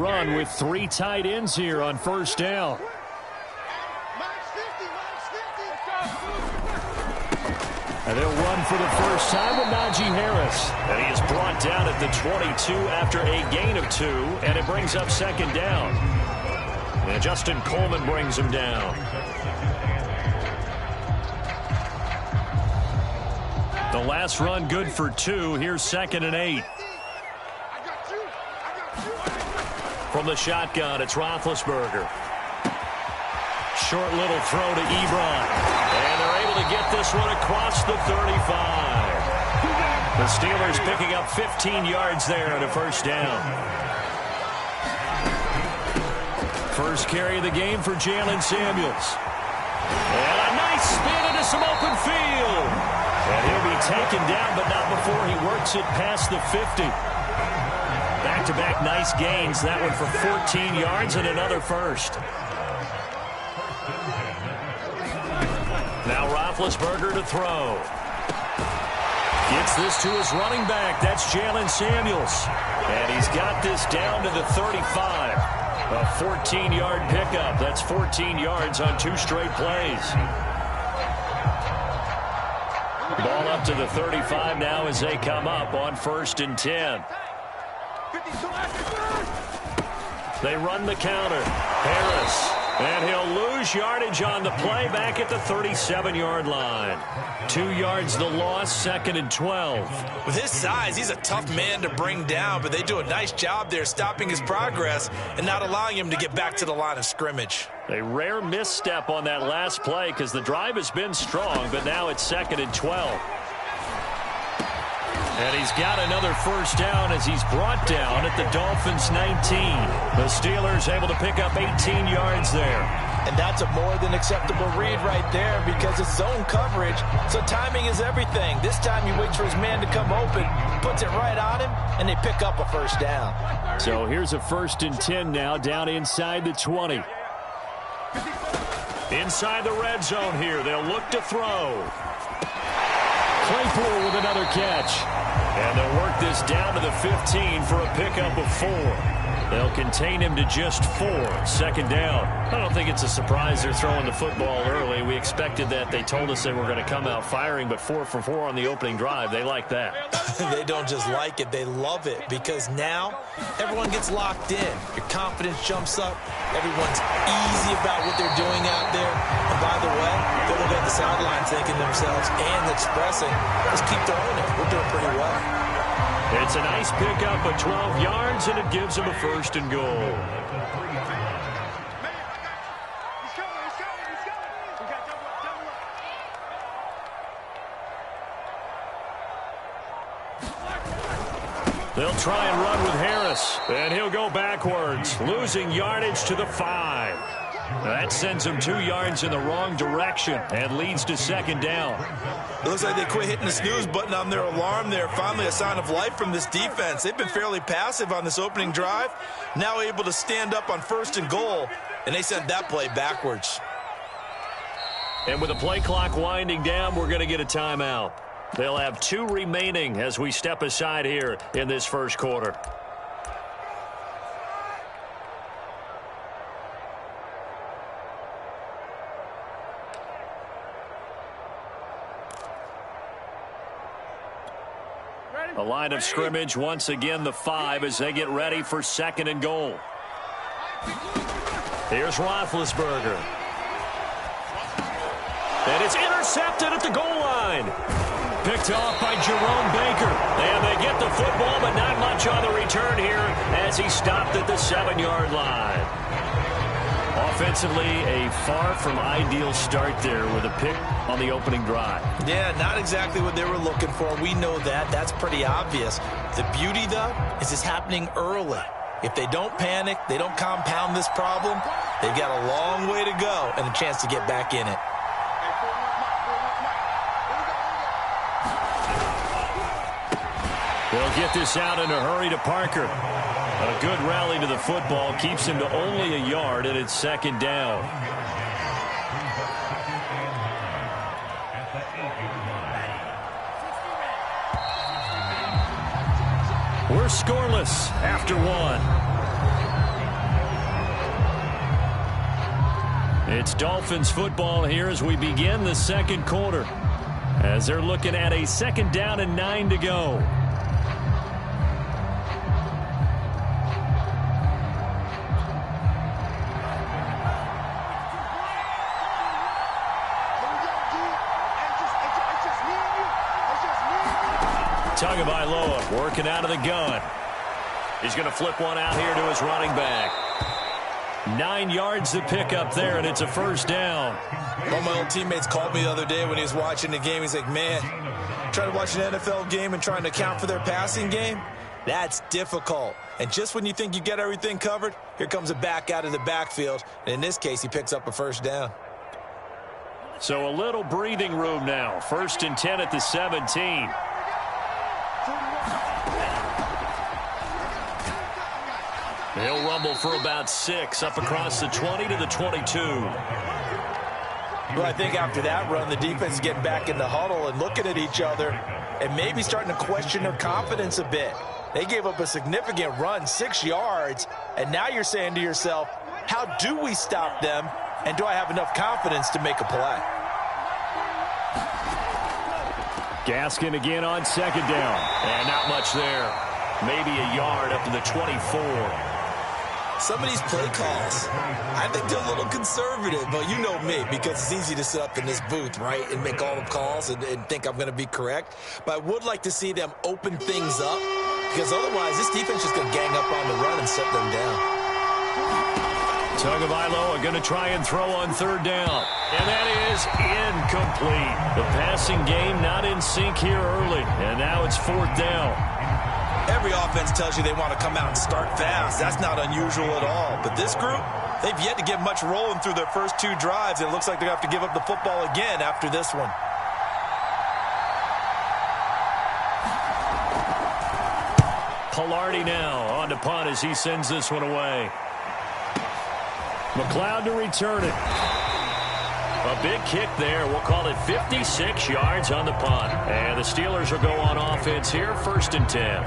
run with 3 tight ends here on first down. And they'll run for the first time with Najee Harris. And he is brought down at the 22 after a gain of 2, and it brings up second down. And Justin Coleman brings him down. The last run good for 2. Here's 2nd and 8. From the shotgun, it's Roethlisberger. Short little throw to Ebron. And they're able to get this one across the 35. The Steelers picking up 15 yards there and a first down. First carry of the game for Jalen Samuels. And a nice spin into some open field. And he'll be taken down, but not before he works it past the 50. Back-to-back nice gains. That one for 14 yards and another first. Now Roethlisberger to throw. Gets this to his running back. That's Jalen Samuels. And he's got this down to the 35. A 14-yard pickup. That's 14 yards on 2 straight plays. Ball up to the 35 now as they come up on 1st and 10. They run the counter. Harris. And he'll lose yardage on the play back at the 37-yard line. 2 yards the loss, 2nd and 12. With his size, he's a tough man to bring down, but they do a nice job there stopping his progress and not allowing him to get back to the line of scrimmage. A rare misstep on that last play because the drive has been strong, but now it's 2nd and 12. And he's got another first down as he's brought down at the Dolphins' 19. The Steelers able to pick up 18 yards there. And that's a more than acceptable read right there because it's zone coverage, so timing is everything. This time he waits for his man to come open, puts it right on him, and they pick up a first down. So here's a 1st and 10 now down inside the 20. Inside the red zone here, they'll look to throw. Claypool with another catch. And they'll work this down to the 15 for a pickup of 4. They'll contain him to just 4. 2nd down. I don't think it's a surprise they're throwing the football early. We expected that. They told us they were going to come out firing, but 4 for 4 on the opening drive. They like that. They don't just like it. They love it because now everyone gets locked in. Your confidence jumps up. Everyone's easy about what they're doing out there. And by the way, they'll look at the sideline thinking to themselves and expressing, let's keep throwing it. We're doing pretty well. It's a nice pickup of 12 yards, and it gives him a 1st and goal. They'll try and run with Harris, and he'll go backwards, losing yardage to the 5. That sends him 2 yards in the wrong direction and leads to 2nd down. It looks like they quit hitting the snooze button on their alarm there. Finally a sign of life from this defense. They've been fairly passive on this opening drive. Now able to stand up on 1st and goal, and they sent that play backwards. And with the play clock winding down, we're going to get a timeout. They'll have 2 remaining as we step aside here in this first quarter. A line of scrimmage, once again the 5 as they get ready for 2nd and goal. Here's Roethlisberger. And it's intercepted at the goal line. Picked off by Jerome Baker. And they get the football, but not much on the return here as he stopped at the 7-yard line. Offensively, a far from ideal start there with a pick on the opening drive. Yeah, not exactly what they were looking for. We know that. That's pretty obvious. The beauty, though, is it's happening early. If they don't panic, they don't compound this problem, they've got a long way to go and a chance to get back in it. They'll get this out in a hurry to Parker. A good rally to the football keeps him to only a yard, and it's 2nd down. We're scoreless after 1. It's Dolphins football here as we begin the second quarter, as they're looking at a 2nd down and 9 to go. Tagovailoa working out of the gun. He's going to flip one out here to his running back. 9 yards to pick up there, and it's a 1st down. One of my old teammates called me the other day when he was watching the game. He's like, man, trying to watch an NFL game and trying to account for their passing game, that's difficult. And just when you think you get everything covered, here comes a back out of the backfield. And in this case, he picks up a 1st down. So a little breathing room now. 1st and 10 at the 17. He'll rumble for about 6 up across the 20 to the 22. Well, I think after that run, the defense is getting back in the huddle and looking at each other and maybe starting to question their confidence a bit. They gave up a significant run, 6 yards, and now you're saying to yourself, how do we stop them, and do I have enough confidence to make a play? Gaskin again on 2nd down, and not much there. Maybe a yard up to the 24. Some of these play calls, I think they're a little conservative, but you know me, because it's easy to sit up in this booth, right, and make all the calls and think I'm going to be correct. But I would like to see them open things up, because otherwise this defense is going to gang up on the run and shut them down. Tagovailoa going to try and throw on 3rd down, and that is incomplete. The passing game not in sync here early, and now it's 4th down. Every offense tells you they want to come out and start fast. That's not unusual at all. But this group, they've yet to get much rolling through their first 2 drives. It looks like they're going to have to give up the football again after this one. Pilardi now on to punt as he sends this one away. McLeod to return it. A big kick there. We'll call it 56 yards on the punt. And the Steelers will go on offense here, 1st and 10.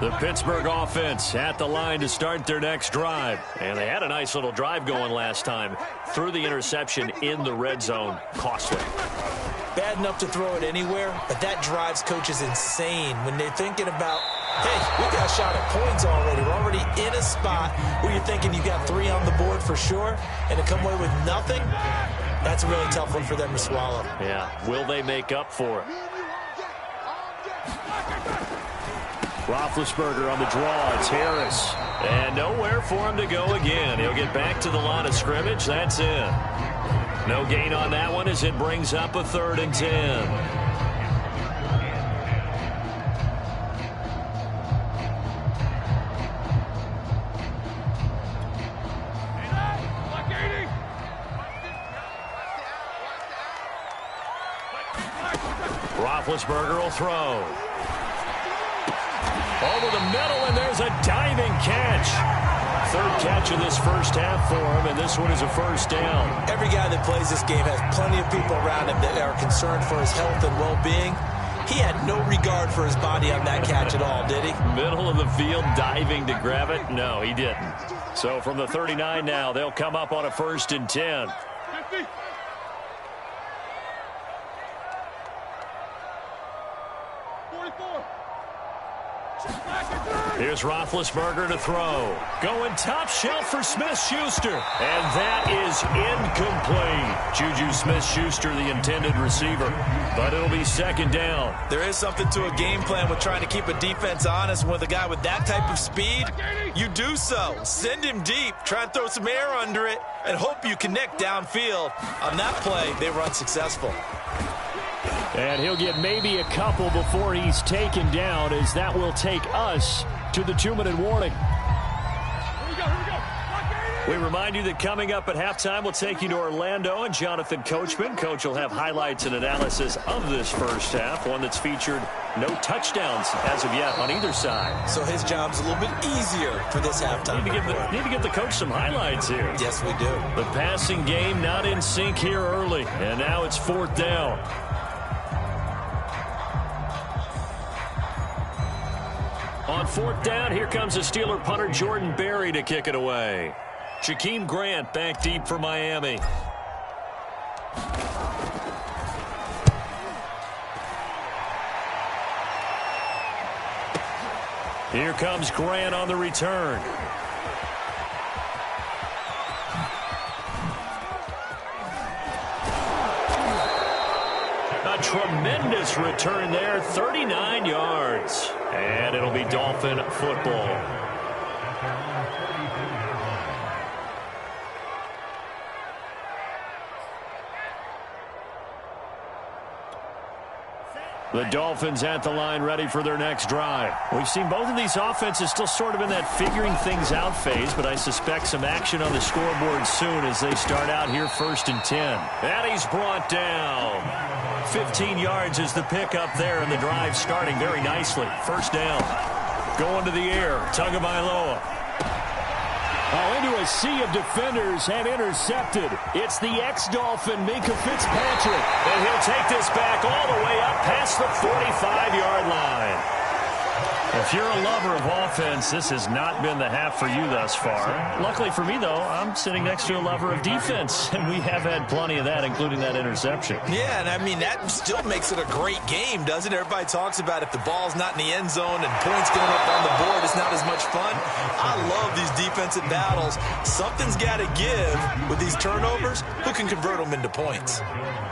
The Pittsburgh offense at the line to start their next drive. And they had a nice little drive going last time. Threw the interception in the red zone. Costly. Bad enough to throw it anywhere, but that drives coaches insane when they're thinking about, hey, we got a shot at points already. We're already in a spot where you're thinking you got 3 on the board for sure, and to come away with nothing, that's a really tough one for them to swallow. Yeah, will they make up for it? Roethlisberger on the draw. It's Harris. And nowhere for him to go again. He'll get back to the line of scrimmage. That's it. No gain on that one as it brings up a 3rd and 10. Roethlisberger will throw. Over the middle, and there's a diving catch. 3rd catch of this first half for him, and this one is a 1st down. Every guy that plays this game has plenty of people around him that are concerned for his health and well-being. He had no regard for his body on that catch at all, did he? Middle of the field, diving to grab it? No, he didn't. So from the 39 now, they'll come up on a 1st and 10. 50. Here's Roethlisberger to throw. Going top shelf for Smith-Schuster. And that is incomplete. Juju Smith-Schuster, the intended receiver. But it'll be 2nd down. There is something to a game plan with trying to keep a defense honest. With a guy with that type of speed, you do so. Send him deep. Try and throw some air under it and hope you connect downfield. On that play, they were unsuccessful. And he'll get maybe a couple before he's taken down, as that will take us to the 2-minute warning. We remind you that coming up at halftime, we'll take you to Orlando and Jonathan Coachman. Coach will have highlights and analysis of this first half, one that's featured no touchdowns as of yet on either side. So his job's a little bit easier for this halftime. Need to give the coach some highlights here. Yes, we do. The passing game not in sync here early, and now it's 4th down. On 4th down, here comes the Steeler punter Jordan Berry to kick it away. Jakeem Grant back deep for Miami. Here comes Grant on the return. A tremendous return there, 39 yards. And it'll be Dolphin football. The Dolphins at the line ready for their next drive. We've seen both of these offenses still sort of in that figuring things out phase, but I suspect some action on the scoreboard soon as they start out here 1st and 10. And he's brought down. 15 yards is the pickup there, and the drive starting very nicely. 1st down. Going to the air. Tagovailoa. Into a sea of defenders and intercepted. It's the ex-Dolphin, Minkah Fitzpatrick. And he'll take this back all the way up past the 45-yard line. If you're a lover of offense, this has not been the half for you thus far. Luckily for me, though, I'm sitting next to a lover of defense, and we have had plenty of that, including that interception. Yeah, and I mean, that still makes it a great game, doesn't it? Everybody talks about if the ball's not in the end zone and points going up on the board, it's not as much fun. I love these defensive battles. Something's got to give with these turnovers. Who can convert them into points?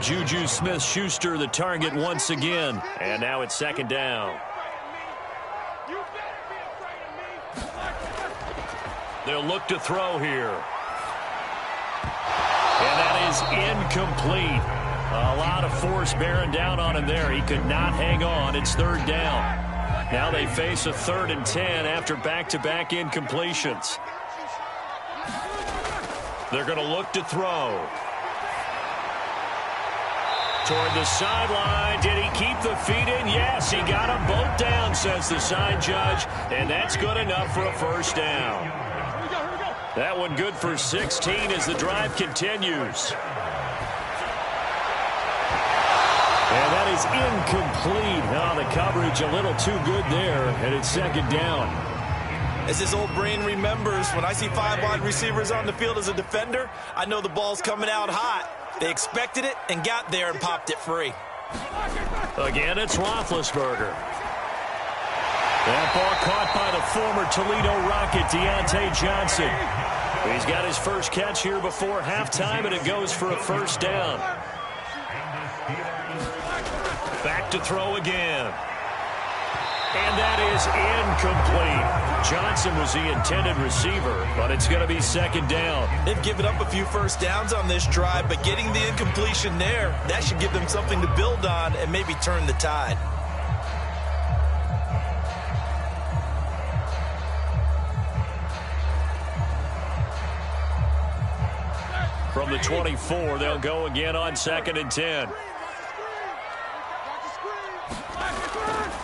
Juju Smith-Schuster, the target once again. And now it's 2nd down. They'll look to throw here. And that is incomplete. A lot of force bearing down on him there. He could not hang on. It's 3rd down. Now they face a 3rd and 10 after back-to-back incompletions. They're going to look to throw. Toward the sideline. Did he keep the feet in? Yes, he got them both down, says the side judge. And that's good enough for a 1st down. That one good for 16 as the drive continues. And that is incomplete. Oh, the coverage a little too good there, and it's 2nd down. As his old brain remembers, when I see 5 wide receivers on the field as a defender, I know the ball's coming out hot. They expected it and got there and popped it free. Again, it's Roethlisberger. That ball caught by the former Toledo Rocket, Deontay Johnson. He's got his first catch here before halftime, and it goes for a 1st down. Back to throw again. And that is incomplete. Johnson was the intended receiver, but it's going to be 2nd down. They've given up a few 1st downs on this drive, but getting the incompletion there, that should give them something to build on and maybe turn the tide. From the 24, they'll go again on 2nd and 10.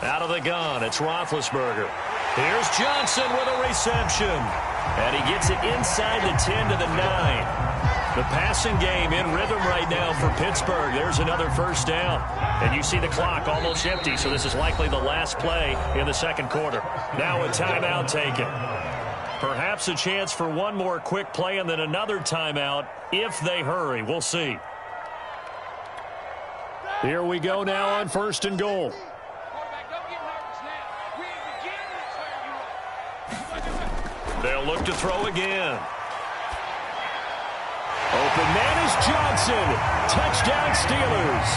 Out of the gun, it's Roethlisberger. Here's Johnson with a reception. And he gets it inside the 10 to the 9. The passing game in rhythm right now for Pittsburgh. There's another 1st down. And you see the clock almost empty, so this is likely the last play in the 2nd quarter. Now a timeout taken. Perhaps a chance for one more quick play and then another timeout if they hurry. We'll see. Here we go now on 1st and goal. They'll look to throw again. Open man is Johnson. Touchdown Steelers.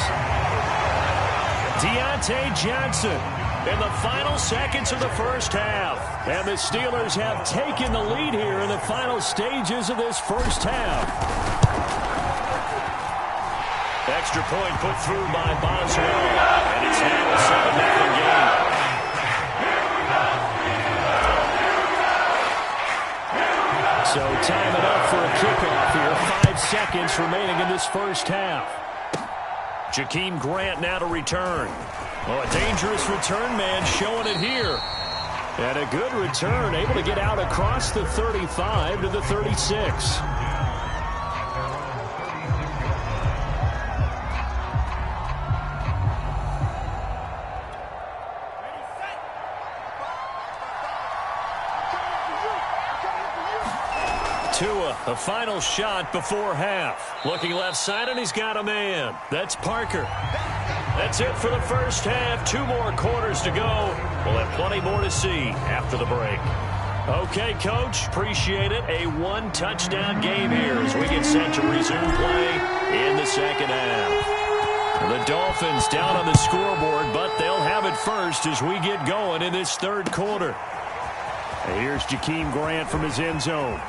Deontay Johnson in the final seconds of the 1st half. And the Steelers have taken the lead here in the final stages of this 1st half. Extra point put through by Boswell. And it's now a 7-0 game. So time it up for a kickoff here. 5 seconds remaining in this first half. Jakeem Grant now to return. Oh, a dangerous return man showing it here. And a good return, able to get out across the 35 to the 36. Tua, a final shot before half. Looking left side, and he's got a man. That's Parker. That's it for the first half. 2 more quarters to go. We'll have plenty more to see after the break. Okay, Coach, appreciate it. A 1-touchdown game here as we get set to resume play in the second half. The Dolphins down on the scoreboard, but they'll have it first as we get going in this third quarter. And here's Jakeem Grant from his end zone.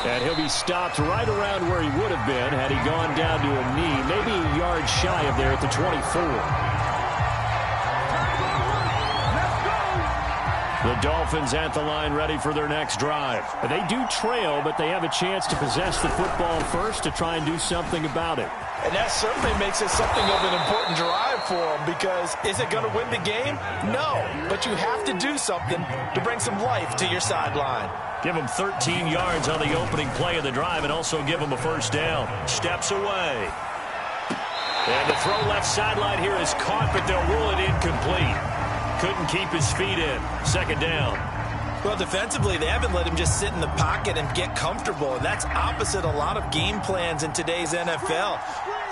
And he'll be stopped right around where he would have been had he gone down to a knee, maybe a yard shy of there at the 24. The Dolphins at the line ready for their next drive. They do trail, but they have a chance to possess the football first to try and do something about it. And that certainly makes it something of an important drive for them, because is it going to win the game? No, but you have to do something to bring some life to your sideline. Give them 13 yards on the opening play of the drive and also give them a first down. Steps away. And the throw left sideline here is caught, but they'll rule it incomplete. Couldn't keep his feet in. Second down. Well, defensively, they haven't let him just sit in the pocket and get comfortable, and that's opposite a lot of game plans in today's NFL.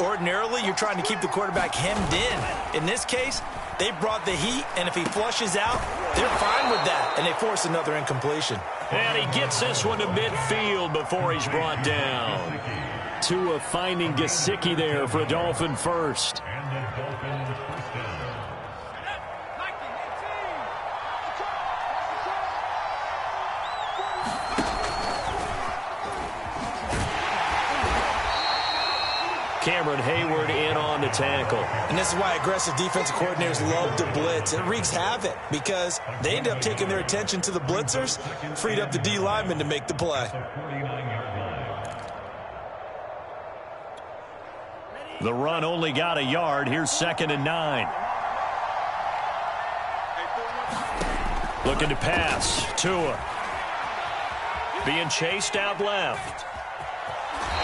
Ordinarily, you're trying to keep the quarterback hemmed in. In this case, they brought the heat, and if he flushes out, they're fine with that, and they force another incompletion. And he gets this one to midfield before he's brought down. Tua finding Gesicki there for a Dolphin first. Cameron Hayward in on the tackle. And this is why aggressive defensive coordinators love to blitz. It wreaks havoc because they end up taking their attention to the blitzers, freed up the D lineman to make the play. The run only got a yard. Here's 2nd and 9. Looking to pass. Tua. Being chased out left.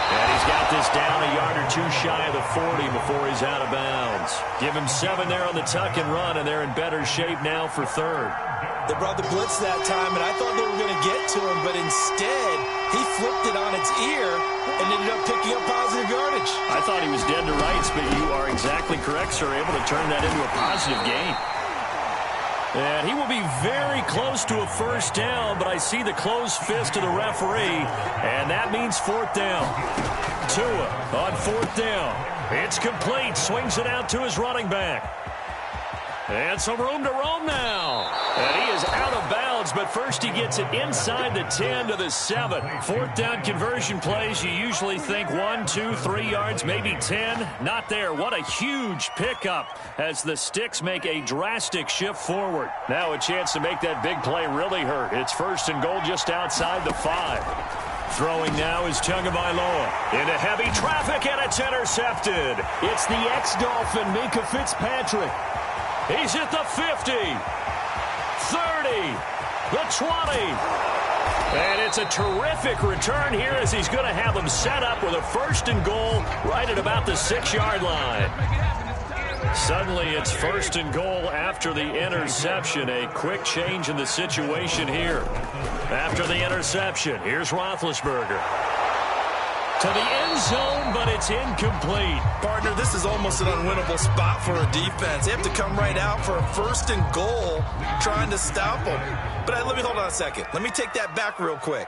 And he's got this down a yard or 2 shy of the 40 before he's out of bounds. Give him 7 there on the tuck and run, and they're in better shape now for 3rd. They brought the blitz that time, and I thought they were going to get to him, but instead he flipped it on its ear and ended up picking up positive yardage. I thought he was dead to rights, but you are exactly correct, sir. Able to turn that into a positive gain. And he will be very close to a first down, but I see the closed fist of the referee, and that means 4th down. Tua on 4th down. It's complete. Swings it out to his running back. And some room to roam now. And he is out of bounds, but first he gets it inside the 10 to the 7. 4th down conversion plays, you usually think 1, 2, 3 yards, maybe 10. Not there. What a huge pickup as the Sticks make a drastic shift forward. Now a chance to make that big play really hurt. It's 1st and goal just outside the 5. Throwing now is Tagovailoa into heavy traffic, and it's intercepted. It's the ex-Dolphin Minka Fitzpatrick. He's at the 50, 30, the 20. And it's a terrific return here as he's going to have them set up with a 1st and goal right at about the 6-yard line. Suddenly it's 1st and goal after the interception. A quick change in the situation here. After the interception, here's Roethlisberger. To the end zone, but it's incomplete. Partner, this is almost an unwinnable spot for a defense. They have to come right out for a 1st and goal trying to stop them. But let me hold on a second. Let me take that back real quick.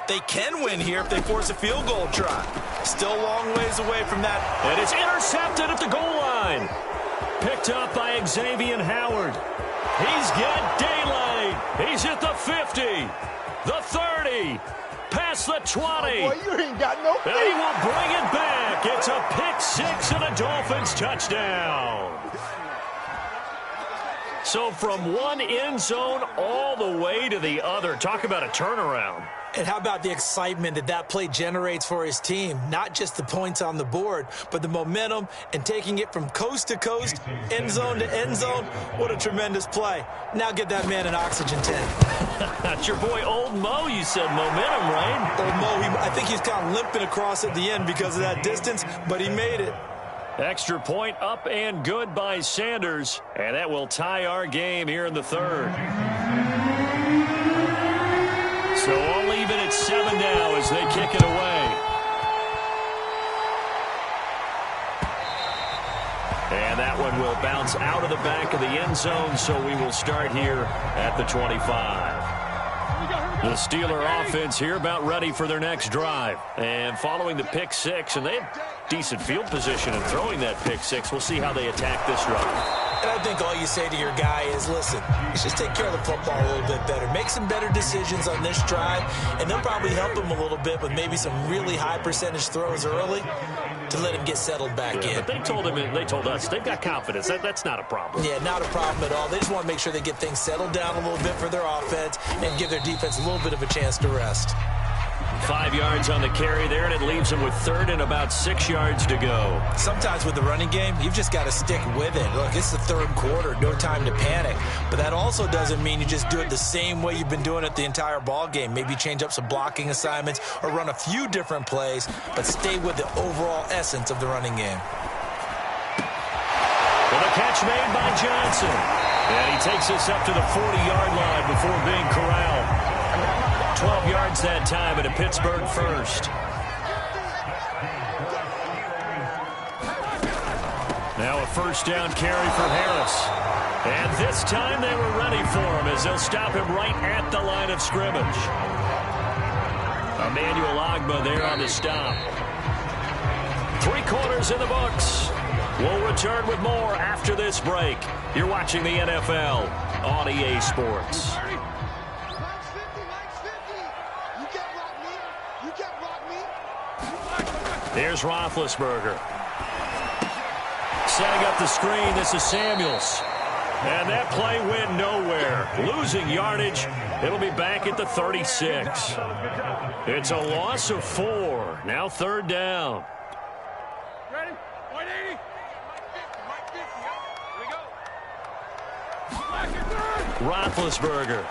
They can win here if they force a field goal try. Still a long ways away from that. And it's intercepted at the goal line. Picked up by Xavier Howard. He's got daylight. He's at the 50, the 30. Past the 20. Oh boy, you ain't got no feet. And he will bring it back. It's a pick 6 and a Dolphins touchdown. So from one end zone all the way to the other. Talk about a turnaround. And how about the excitement that that play generates for his team? Not just the points on the board, but the momentum and taking it from coast to coast, end zone to end zone. What a tremendous play. Now get that man an oxygen tent. That's your boy Old Mo, you said. Momentum, right? Old Mo, I think he's kind of limping across at the end because of that distance, but he made it. Extra point up and good by Sanders. And that will tie our game here in the third. So I'll leave it at 7 now as they kick it away. And that one will bounce out of the back of the end zone, so we will start here at the 25. The Steeler offense here about ready for their next drive. And following the pick six, and they had decent field position in throwing that pick six. We'll see how they attack this drive. And I think all you say to your guy is, listen, let's just take care of the football a little bit better. Make some better decisions on this drive, and they'll probably help him a little bit with maybe some really high percentage throws early to let him get settled back in. But they told us they've got confidence. That's not a problem. Yeah, not a problem at all. They just want to make sure they get things settled down a little bit for their offense and give their defense a little bit of a chance to rest. 5 yards on the carry there, and it leaves them with third and about 6 yards to go. Sometimes with the running game, you've just got to stick with it. Look, it's the third quarter, no time to panic. But that also doesn't mean you just do it the same way you've been doing it the entire ball game. Maybe change up some blocking assignments or run a few different plays, but stay with the overall essence of the running game. With a catch made by Johnson. And he takes us up to the 40-yard line before being corralled. 12 yards that time at a Pittsburgh first. Now a first down carry for Harris. And this time they were ready for him as they'll stop him right at the line of scrimmage. Emmanuel Ogbah there on the stop. 3 quarters in the books. We'll return with more after this break. You're watching the NFL on EA Sports. Here's Roethlisberger. Setting up the screen, this is Samuels. And that play went nowhere. Losing yardage. It'll be back at the 36. It's a loss of 4. Now third down. Ready? 180. Here we go. Roethlisberger.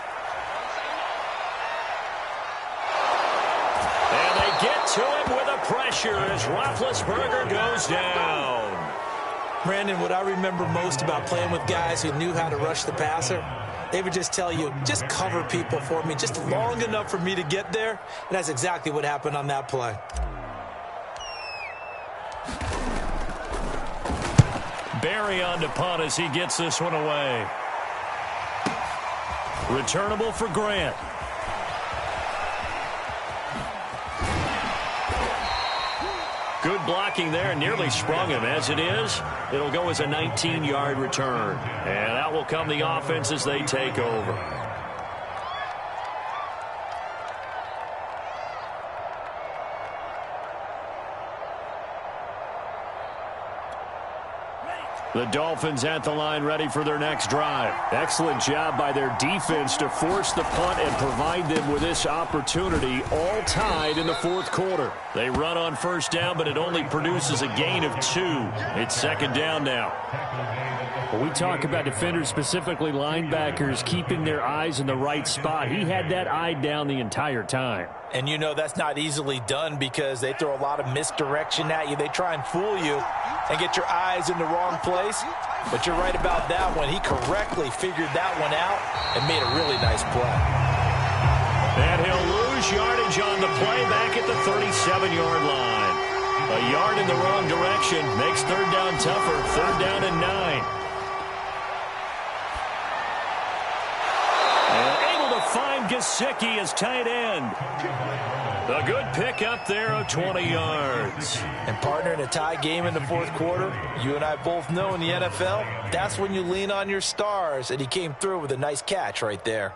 And they get to him with a pressure as Roethlisberger goes down. Brandon, what I remember most about playing with guys who knew how to rush the passer, they would just tell you, just cover people for me, just long enough for me to get there. And that's exactly what happened on that play. Barry on to punt as he gets this one away. Returnable for Grant. Good blocking there, nearly sprung him. As it is, it'll go as a 19-yard return. And out will come the offense as they take over. The Dolphins at the line ready for their next drive. Excellent job by their defense to force the punt and provide them with this opportunity, all tied in the fourth quarter. They run on first down, but it only produces a gain of 2. It's second down now. When we talk about defenders, specifically linebackers, keeping their eyes in the right spot, he had that eye down the entire time. And you know that's not easily done because they throw a lot of misdirection at you. They try and fool you and get your eyes in the wrong place. But you're right about that one. He correctly figured that one out and made a really nice play. And he'll lose yardage on the play back at the 37-yard line. A yard in the wrong direction makes third down tougher. Third down and 9. Find Gesicki as tight end. A good pick up there of 20 yards. And partner, in a tie game in the fourth quarter, you and I both know in the NFL, that's when you lean on your stars. And he came through with a nice catch right there.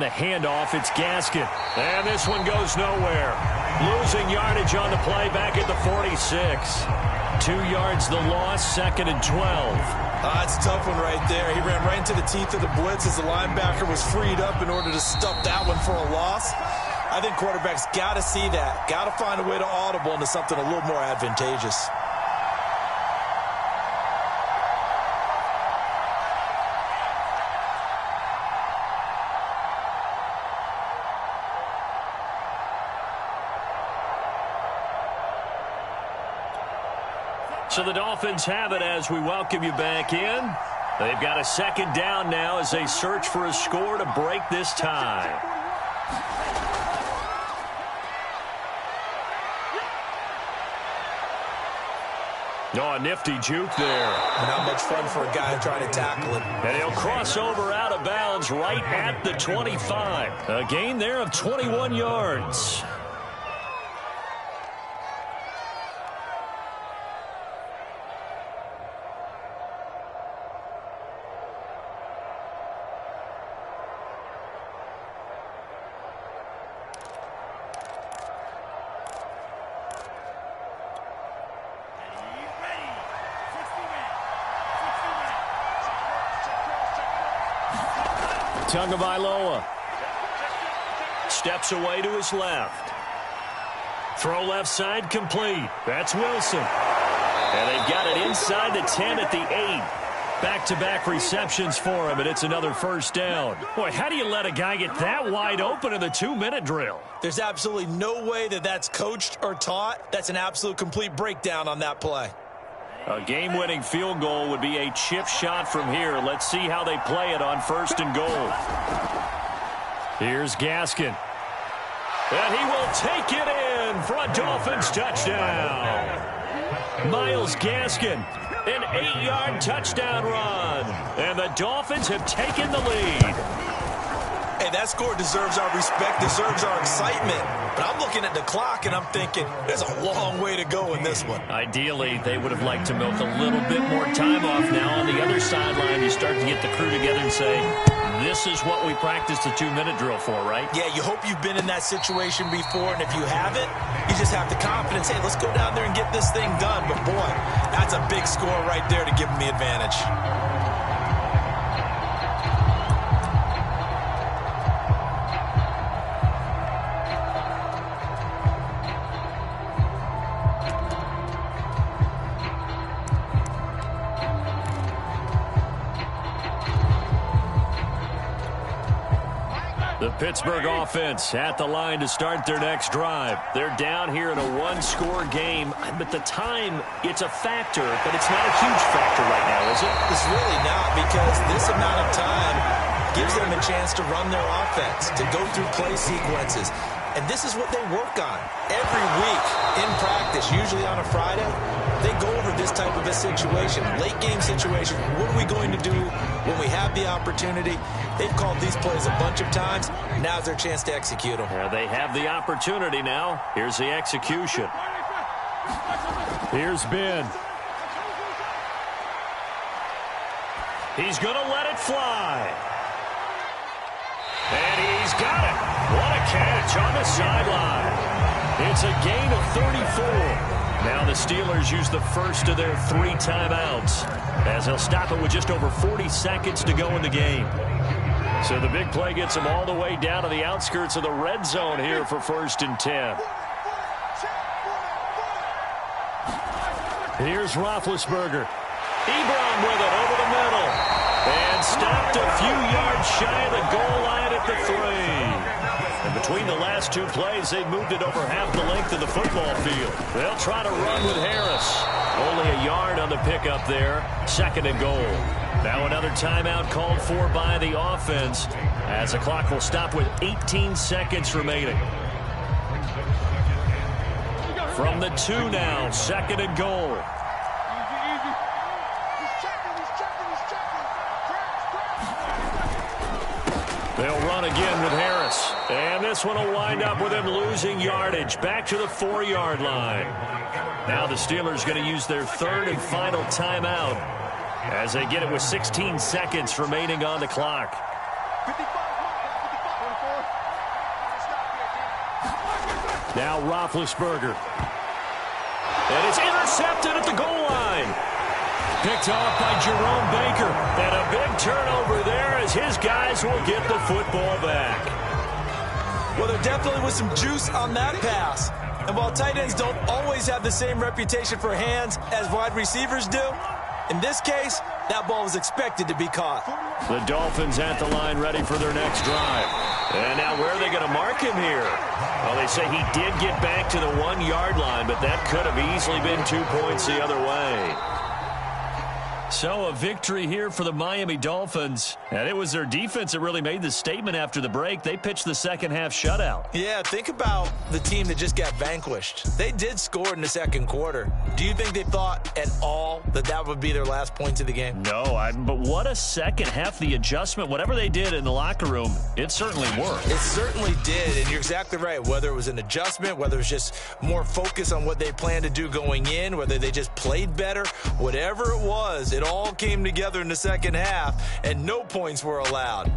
on the handoff. It's Gaskin. And this one goes nowhere. Losing yardage on the play back at the 46. 2 yards the loss, 2nd and 12. That's a tough one right there. He ran right into the teeth of the blitz as the linebacker was freed up in order to stuff that one for a loss. I think quarterbacks got to see that. Got to find a way to audible into something a little more advantageous. So the Dolphins have it as we welcome you back in. They've got a 2nd down now as they search for a score to break this tie. Oh, a nifty juke there. Not much fun for a guy trying to tackle it. And he'll cross over out of bounds right at the 25. A gain there of 21 yards. Tagovailoa steps away to his left. Throw left side complete. That's Wilson. And they've got it inside the 10 at the 8. Back-to-back receptions for him, and it's another 1st down. Boy, how do you let a guy get that wide open in the 2-minute drill? There's absolutely no way that that's coached or taught. That's an absolute complete breakdown on that play. A game-winning field goal would be a chip shot from here. Let's see how they play it on 1st and goal. Here's Gaskin. And he will take it in for a Dolphins touchdown. Myles Gaskin, an 8-yard touchdown run. And the Dolphins have taken the lead. Hey, that score deserves our respect, deserves our excitement. But I'm looking at the clock, and I'm thinking, there's a long way to go in this one. Ideally, they would have liked to milk a little bit more time off. Now on the other sideline, you start to get the crew together and say, this is what we practiced the 2-minute drill for, right? Yeah, you hope you've been in that situation before, and if you haven't, you just have the confidence, hey, let's go down there and get this thing done. But, boy, that's a big score right there to give them the advantage. The Pittsburgh offense at the line to start their next drive. They're down here in a 1-score game. But the time, it's a factor, but it's not a huge factor right now, is it? It's really not, because this amount of time gives them a chance to run their offense, to go through play sequences. And this is what they work on every week in practice, usually on a Friday. They go over this type of a situation, late game situation. What are we going to do when we have the opportunity? They've called these plays a bunch of times. Now's their chance to execute them. Yeah, they have the opportunity now. Here's the execution. Here's Ben. He's going to let it fly. And he's got it. What a catch on the sideline. It's a gain of 34. Now the Steelers use the first of their 3 timeouts as they'll stop it with just over 40 seconds to go in the game. So the big play gets them all the way down to the outskirts of the red zone here for 1st and 10. Here's Roethlisberger. Ebron with it over the middle. And stopped a few yards shy of the goal line at the 3. And between the last 2 plays, they've moved it over half the length of the football field. They'll try to run with Harris. Only a yard on the pickup there. 2nd and goal. Now another timeout called for by the offense as the clock will stop with 18 seconds remaining. From the 2 now, 2nd and goal. They'll run again with Harris. And this one will wind up with him losing yardage back to the 4-yard line. Now the Steelers going to use their 3rd and final timeout as they get it with 16 seconds remaining on the clock. Now Roethlisberger. And it's intercepted at the goal line. Picked off by Jerome Baker. And a big turnover there as his guys will get the football back. Well, there definitely was some juice on that pass. And while tight ends don't always have the same reputation for hands as wide receivers do, in this case, that ball was expected to be caught. The Dolphins at the line ready for their next drive. And now where are they going to mark him here? Well, they say he did get back to the 1-yard line, but that could have easily been 2 points the other way. So a victory here for the Miami Dolphins. And it was their defense that really made the statement after the break. They pitched the second-half shutout. Yeah, think about the team that just got vanquished. They did score in the second quarter. Do you think they thought at all that that would be their last points of the game? No, but what a second half. The adjustment, whatever they did in the locker room, it certainly worked. It certainly did, and you're exactly right. Whether it was an adjustment, whether it was just more focus on what they planned to do going in, whether they just played better, whatever it was, it all came together in the second half, and no points were allowed.